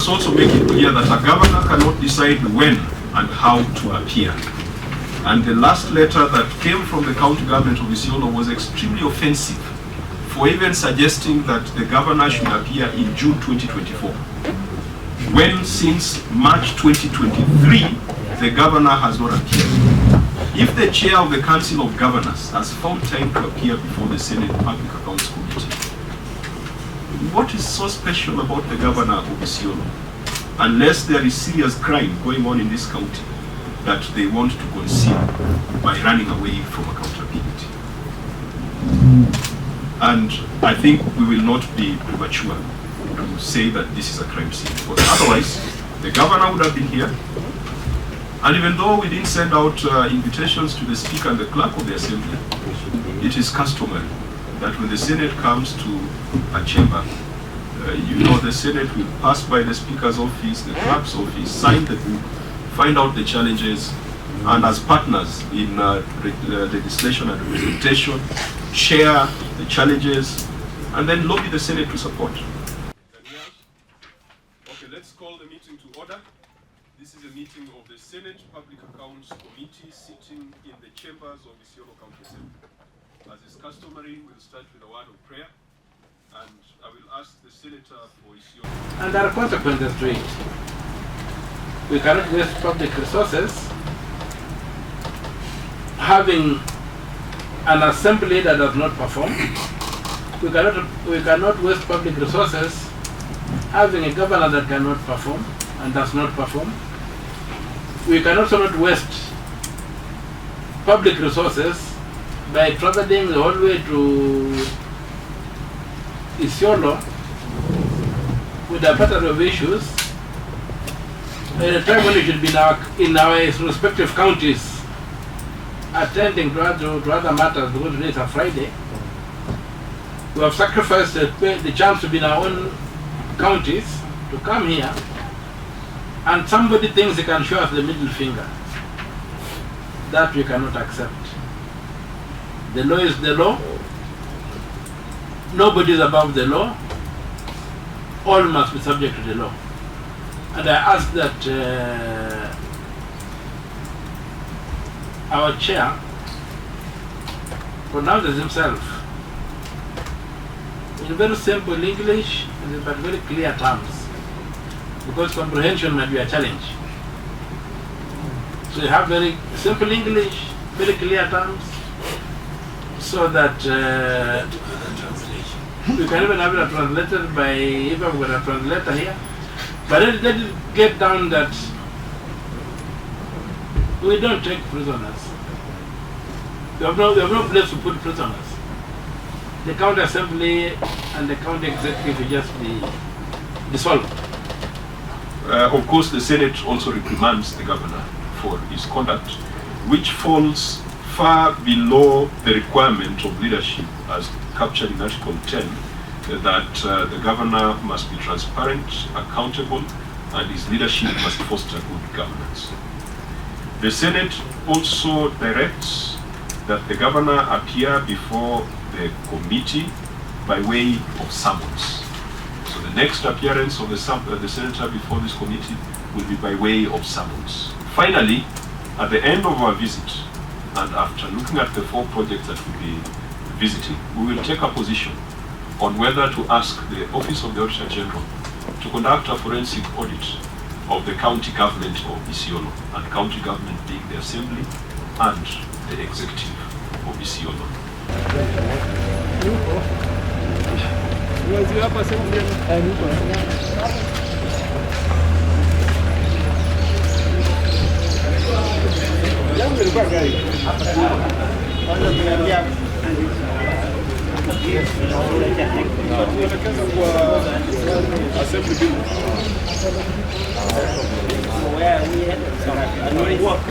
also make it clear that a governor cannot decide when and how to appear. And the last letter that came from the county government of Isiolo was extremely offensive, for even suggesting that the governor should appear in June 2024, when since March 2023, the governor has not appeared. If the chair of the Council of Governors has found time to appear before the Senate Public Accounts Committee, what is so special about the governor of Isiolo? Unless there is serious crime going on in this county that they want to conceal by running away from accountability. And I think we will not be premature to say that this is a crime scene, because otherwise the governor would have been here. And even though we didn't send out invitations to the Speaker and the Clerk of the Assembly, it is customary that when the Senate comes to a chamber, the Senate will pass by the Speaker's office, the Clerk's office, sign the book, find out the challenges, and as partners in legislation and representation, share the challenges, and then lobby the Senate to support. Okay, let's call the meeting to order. This is a meeting of the Senate Public Accounts Committee sitting in the chambers of Isiolo County Assembly. As is customary, we'll start with a word of prayer, and I will ask the Senator for Isiolo. And there are consequences to it. We cannot waste public resources having an assembly that does not perform. We cannot waste public resources having a governor that cannot perform and does not perform. We can also not waste public resources by traveling the whole way to Isiolo with a pattern of issues at a time when we should be in our respective counties attending to other matters, because today is a Friday. We have sacrificed the chance to be in our own counties to come here, and somebody thinks they can show us the middle finger. That we cannot accept. The law is the law. Nobody is above the law. All must be subject to the law. And I ask that our chair pronounces himself in very simple English but very clear terms, because comprehension might be a challenge. So you have very simple English, very clear terms, so that we can even have it translated by, even with a translator here. But let it get down that we don't take prisoners. We have no place to put prisoners. The county assembly and the county executive will just be dissolved. Of course, the Senate also reprimands the governor for his conduct, which falls far below the requirement of leadership as captured in Article 10, that the governor must be transparent, accountable, and his leadership must foster good governance. The Senate also directs that the governor appear before the committee by way of summons. So the next appearance of the senator before this committee will be by way of summons. Finally, at the end of our visit, and after looking at the 4 projects that we'll be visiting, we will take a position on whether to ask the Office of the Auditor General to conduct a forensic audit of the county government of Isiolo, and county government being the assembly and the executive of Isiolo. Assembly.